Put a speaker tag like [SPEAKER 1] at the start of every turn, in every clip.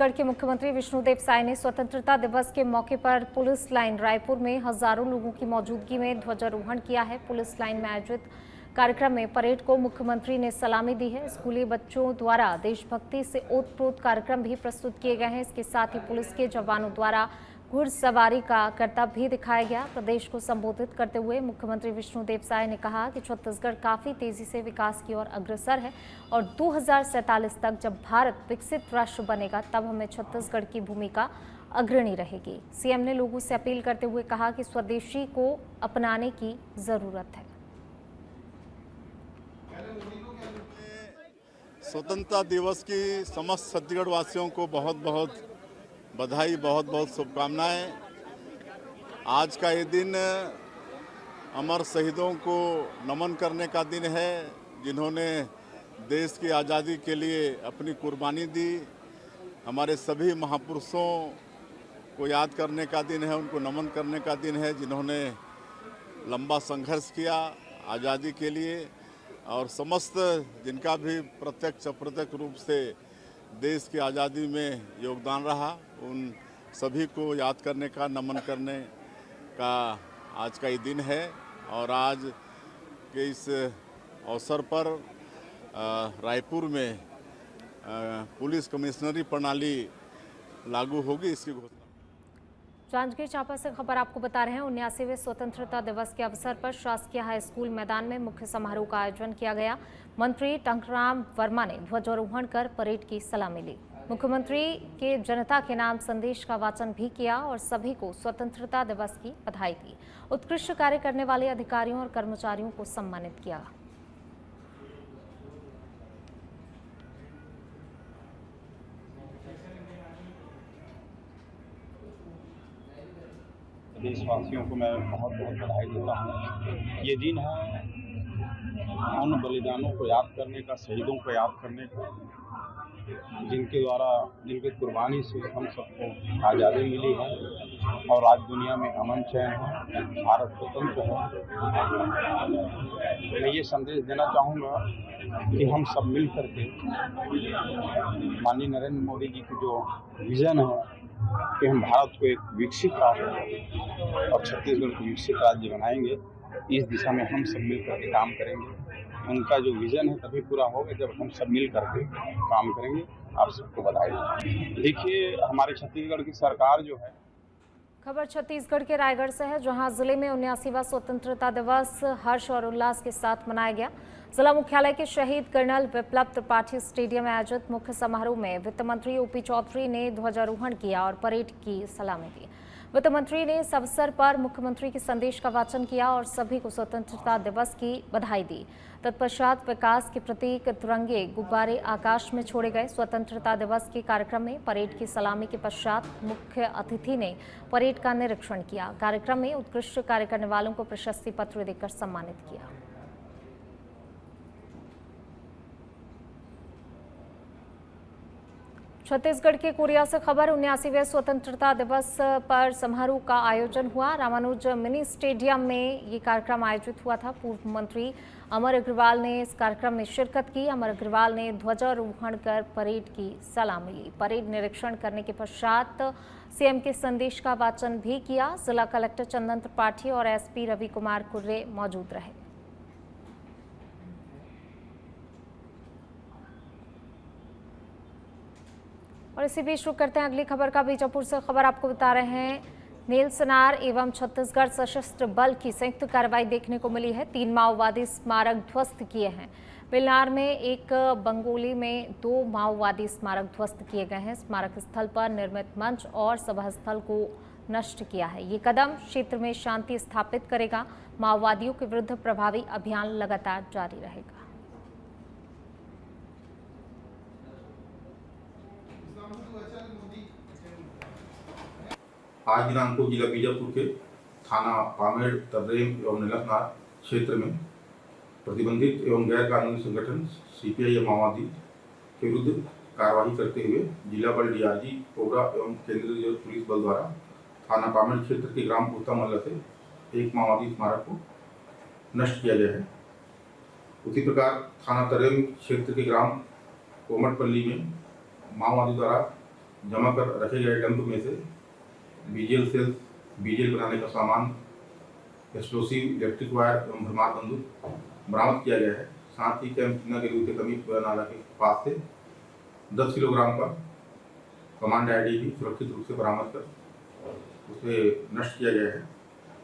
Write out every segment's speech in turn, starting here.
[SPEAKER 1] छत्तीसगढ़ के मुख्यमंत्री विष्णुदेव साय ने स्वतंत्रता दिवस के मौके पर पुलिस लाइन रायपुर में हजारों लोगों की मौजूदगी में ध्वजारोहण किया है। पुलिस लाइन में आयोजित कार्यक्रम में परेड को मुख्यमंत्री ने सलामी दी है। स्कूली बच्चों द्वारा देशभक्ति से ओतप्रोत कार्यक्रम भी प्रस्तुत किए गए हैं। इसके साथ ही पुलिस के जवानों द्वारा घुड़सवारी का करतब भी दिखाया गया। प्रदेश को संबोधित करते हुए मुख्यमंत्री विष्णुदेव साय ने कहा कि छत्तीसगढ़ काफी तेजी से विकास की ओर अग्रसर है और 2047 तक जब भारत विकसित राष्ट्र बनेगा तब हमें छत्तीसगढ़ की भूमिका अग्रणी रहेगी। सीएम ने लोगों से अपील करते हुए कहा कि स्वदेशी को अपनाने की जरूरत है।
[SPEAKER 2] स्वतंत्रता दिवस की समस्त छत्तीसगढ़ वासियों को बहुत बहुत बधाई, बहुत बहुत शुभकामनाएं। आज का ये दिन अमर शहीदों को नमन करने का दिन है, जिन्होंने देश की आज़ादी के लिए अपनी कुर्बानी दी। हमारे सभी महापुरुषों को याद करने का दिन है, उनको नमन करने का दिन है, जिन्होंने लंबा संघर्ष किया आज़ादी के लिए और समस्त जिनका भी प्रत्यक्ष अप्रत्यक्ष रूप से देश की आज़ादी में योगदान रहा, उन सभी को याद करने का, नमन करने का आज का ये दिन है। और आज के इस अवसर पर रायपुर में पुलिस कमिश्नरी प्रणाली लागू होगी, इसकी घोषणा।
[SPEAKER 1] जांजगीर चांपा से खबर आपको बता रहे हैं। 79वें स्वतंत्रता दिवस के अवसर पर शासकीय हाई स्कूल मैदान में मुख्य समारोह का आयोजन किया गया। मंत्री टंकराम वर्मा ने ध्वजारोहण कर परेड की सलामी ली। मुख्यमंत्री के जनता के नाम संदेश का वाचन भी किया और सभी को स्वतंत्रता दिवस की बधाई दी। उत्कृष्ट कार्य करने वाले अधिकारियों और कर्मचारियों को सम्मानित किया।
[SPEAKER 3] देशवासियों को मैं बहुत बहुत बधाई देता हूँ। ये दिन है उन बलिदानों को याद करने का, शहीदों को याद करने का, जिनके द्वारा, जिनके कुर्बानी से हम सबको आज़ादी मिली है और आज दुनिया में अमन चैन है, भारत स्वतंत्र है। मैं ये संदेश देना चाहूँगा कि हम सब मिल करके माननीय नरेंद्र मोदी जी की जो विज़न है कि हम भारत को एक विकसित राष्ट्र और छत्तीसगढ़ को विकसित राज्य बनाएंगे, इस दिशा में हम सब मिल करके काम करेंगे। उनका जो विज़न है तभी पूरा होगा जब हम सब मिल करके काम करेंगे। आप सबको बधाई। देखिए, हमारे छत्तीसगढ़ की सरकार जो है।
[SPEAKER 1] खबर छत्तीसगढ़ के रायगढ़ से है, जहां जिले में 79वां स्वतंत्रता दिवस हर्ष और उल्लास के साथ मनाया गया। जिला मुख्यालय के शहीद कर्नल विप्लव त्रिपाठी स्टेडियम में आयोजित मुख्य समारोह में वित्त मंत्री ओपी चौधरी ने ध्वजारोहण किया और परेड की सलामी दी। वित्त मंत्री ने इस अवसर पर मुख्यमंत्री के संदेश का वाचन किया और सभी को स्वतंत्रता दिवस की बधाई दी। तत्पश्चात विकास के प्रतीक तिरंगे गुब्बारे आकाश में छोड़े गए। स्वतंत्रता दिवस के कार्यक्रम में परेड की सलामी के पश्चात मुख्य अतिथि ने परेड का निरीक्षण किया। कार्यक्रम में उत्कृष्ट कार्य करने वालों को प्रशस्ति पत्र देकर सम्मानित किया। छत्तीसगढ़ के कोरिया से खबर। 79वें स्वतंत्रता दिवस पर समारोह का आयोजन हुआ। रामानुज मिनी स्टेडियम में ये कार्यक्रम आयोजित हुआ था। पूर्व मंत्री अमर अग्रवाल ने इस कार्यक्रम में शिरकत की। अमर अग्रवाल ने ध्वजारोहण कर परेड की सलामी ली। परेड निरीक्षण करने के पश्चात सीएम के संदेश का वाचन भी किया। जिला कलेक्टर चंदन त्रिपाठी और एसपी रवि कुमार कुर्रे मौजूद रहे। और इसी बीच शुरू करते हैं अगली खबर का। बीजापुर से खबर आपको बता रहे हैं। नेलसनार एवं छत्तीसगढ़ सशस्त्र बल की संयुक्त कार्रवाई देखने को मिली है। 3 माओवादी स्मारक ध्वस्त किए हैं। बेलनार में एक, बंगोली में 2 माओवादी स्मारक ध्वस्त किए गए हैं। स्मारक स्थल पर निर्मित मंच और सभा स्थल को नष्ट किया है। ये कदम क्षेत्र में शांति स्थापित करेगा। माओवादियों के विरुद्ध प्रभावी अभियान लगातार जारी रहेगा।
[SPEAKER 4] आज दिनांक को जिला बीजापुर के थाना पामेड़, तर्रेम एवं नेलसनार क्षेत्र में प्रतिबंधित एवं गैर कानूनी संगठन सीपीआई माओवादी के विरुद्ध कार्रवाई करते हुए जिला बल डीआरजी कोबरा एवं केंद्रीय रिजर्व पुलिस बल द्वारा थाना पामेड़ क्षेत्र के ग्राम उत्तम मल्ला से एक माओवादी स्मारक को नष्ट किया गया है। उसी प्रकार थाना तर्रेम क्षेत्र के ग्राम कोमटपल्ली में माओवादी द्वारा जमा कर रखे गए डंप में से बीजीएल सेल्स, बीजीएल बनाने का सामान, एक्सप्लोसिव, इलेक्ट्रिक वायर एवं भरमार बंदूक बरामद किया गया है। साथ ही कैंपटीना के रूप कमी नाला के पास से 10 किलोग्राम का कमांड आईडी भी सुरक्षित रूप से बरामद कर उसे नष्ट किया गया है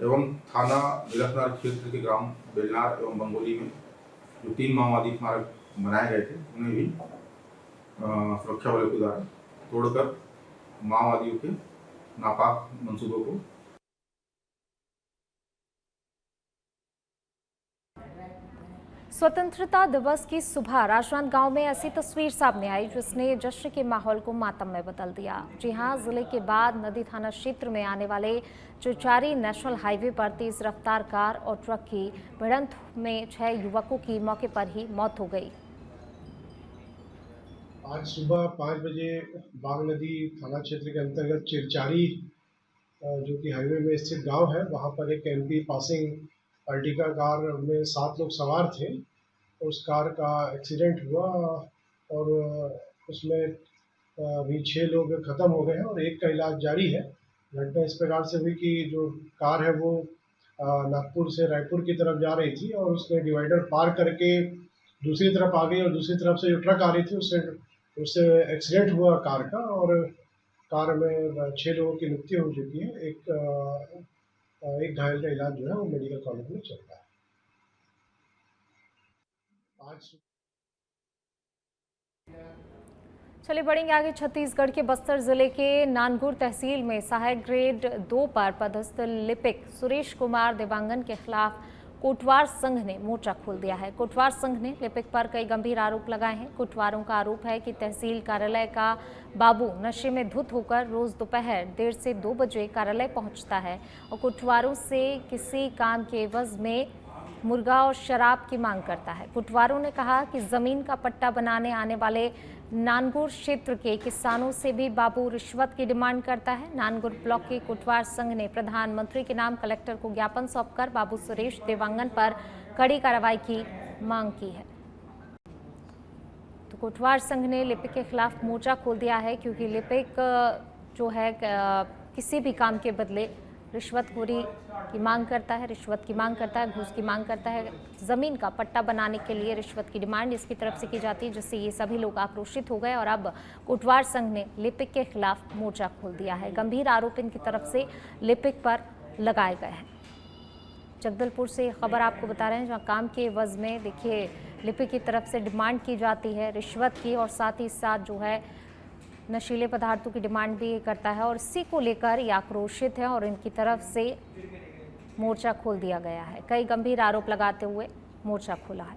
[SPEAKER 4] एवं थाना बिलखनार क्षेत्र के ग्राम बेलनार एवं बंगोली में जो 3 माओवादी स्मारक बनाए गए थे उन्हें भी सुरक्षा बलों के द्वारा तोड़कर माओवादियों के नापाक मंसूबों को
[SPEAKER 1] स्वतंत्रता दिवस की सुबह राजनांदगांव में ऐसी तस्वीर सामने आई जिसने जश्न के माहौल को मातम में बदल दिया। जी हां, जिले के बाद नदी थाना क्षेत्र में आने वाले चुचारी नेशनल हाईवे पर तेज रफ्तार कार और ट्रक की भिड़ंत में 6 युवकों की मौके पर ही मौत हो गई।
[SPEAKER 5] आज सुबह 5 बजे बाग नदी थाना क्षेत्र के अंतर्गत चिरचारी जो कि हाईवे में स्थित गांव है, वहां पर एक एमपी पासिंग अर्टिगा कार में 7 लोग सवार थे। उस कार का एक्सीडेंट हुआ और उसमें अभी 6 लोग ख़त्म हो गए हैं और एक का इलाज जारी है। घटना इस प्रकार से हुई कि जो कार है वो नागपुर से रायपुर की तरफ जा रही थी और उसने डिवाइडर पार करके दूसरी तरफ आ गई और दूसरी तरफ से जो ट्रक आ रही थी उससे एक्सीडेंट हुआ कार का और कार में 6 लोगों की मृत्यु हो चुकी है। एक घायल का इलाज जो है वो मेडिकल कॉलेज में चल रहा है।
[SPEAKER 1] चलिए बढ़ेंगे आगे। छत्तीसगढ़ के बस्तर जिले के नानगुर तहसील में सहायक ग्रेड 2 पर पदस्थ लिपिक सुरेश कुमार देवांगन के खिलाफ कोटवार संघ ने मोर्चा खोल दिया है। कोटवार संघ ने लिपिक पर कई गंभीर आरोप लगाए हैं। कोटवारों का आरोप है कि तहसील कार्यालय का बाबू नशे में धुत होकर रोज दोपहर 1:30 से 2 बजे कार्यालय पहुंचता है और कोटवारों से किसी काम के एवज में मुर्गा और शराब की मांग करता है। कोटवारों ने कहा कि जमीन का पट्टा बनाने आने वाले नानगुर क्षेत्र के किसानों से भी बाबू रिश्वत की डिमांड करता है। नानगुर ब्लॉक के कोटवार संघ ने प्रधानमंत्री के नाम कलेक्टर को ज्ञापन सौंपकर बाबू सुरेश देवांगन पर कड़ी कार्रवाई की मांग की है। तो कोटवार संघ ने लिपिक के खिलाफ मोर्चा खोल दिया है क्योंकि लिपिक जो है किसी भी काम के बदले रिश्वतखोरी की मांग करता है, रिश्वत की मांग करता है, घूस की मांग करता है। ज़मीन का पट्टा बनाने के लिए रिश्वत की डिमांड इसकी तरफ से की जाती है, जिससे ये सभी लोग आक्रोशित हो गए और अब कोटवार संघ ने लिपिक के खिलाफ मोर्चा खोल दिया है। गंभीर आरोप इनकी तरफ से लिपिक पर लगाए गए हैं। जगदलपुर से खबर आपको बता रहे हैं, जहाँ काम के एवज में देखिए लिपिक की तरफ से डिमांड की जाती है रिश्वत की और साथ ही साथ जो है नशीले पदार्थों की डिमांड भी करता है और इसी को लेकर ये आक्रोशित है और इनकी तरफ से मोर्चा खोल दिया गया है। कई गंभीर आरोप लगाते हुए मोर्चा खोला है।